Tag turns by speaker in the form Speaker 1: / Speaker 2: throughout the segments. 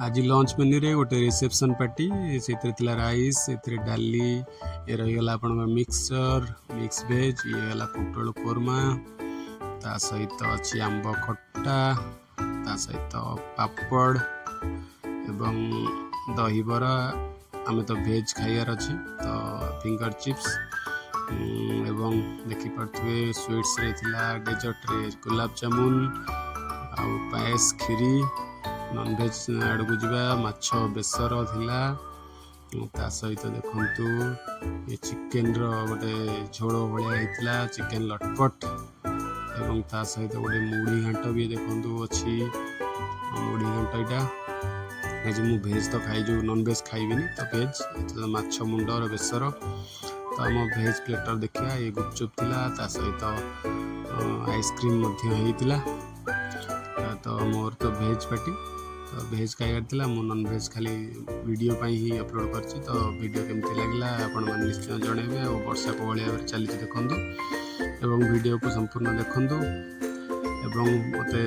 Speaker 1: आज lunch menu रे गोटे रिसेप्शन पार्टी से राइस से डाली ये रहीगला मिक्सचर मिक्स भेज ये गला पोटल कोरमा ता सहित अच्छी आंब खट्टा ता सहित पापड़ एवं दही बरा आम तो भेज खाइबार अच्छी तो फिंगर चिप्स एवं देखिपे स्वीट्स रे थिला डेजर्ट रे गुलाब जामुन आ पायस खीरी नॉनवेज आड़ को जावा माछ बेसर थिला ता सहित देखंतु ये चिकेन रो गोटे झोल भाया होता चिकेन लटपट एवं ता सहित गोटे मुढ़ी घाट भी देखंतु अच्छी मुढ़ी घाट यहाँ आज मु भेज तो खाई जो नॉनवेज खाइबिनी तो भेज ये माछ मुंडर बेसर तो आम भेज प्लेटर देखा ये गुपचुप थिला ता सहित आइसक्रीम होता तो मोर तो भेज पार्टी तो भेज खाइबार थिला मु नॉन भेज खाली वीडियो पाई ही अपलोड करछि तो वीडियो केमती लागला आपण मन निश्चय जणेबे और वर्षा को भलिया चली देखंतु एवं वीडियो को संपूर्ण देखंतु एवं मते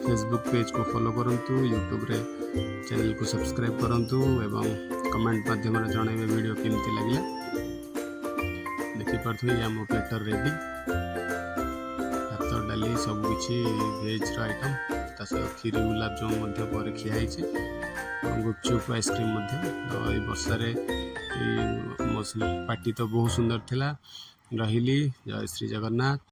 Speaker 1: फेसबुक पेज को फॉलो करंतु यूट्यूब रे चैनल को सब्सक्राइब करंतु एवं कमेंट माध्यम रे जणेबे वीडियो केमती लागला देखि परथि हम प्लेटर रेडी भात डाली सब किछि भेज रो आइटम ता खीरी गुलाब जामुन खियाई गुपचुप आइसक्रीम तो ये वर्षारे पार्टी तो बहुत सुंदर थिला रही जय श्री जगन्नाथ।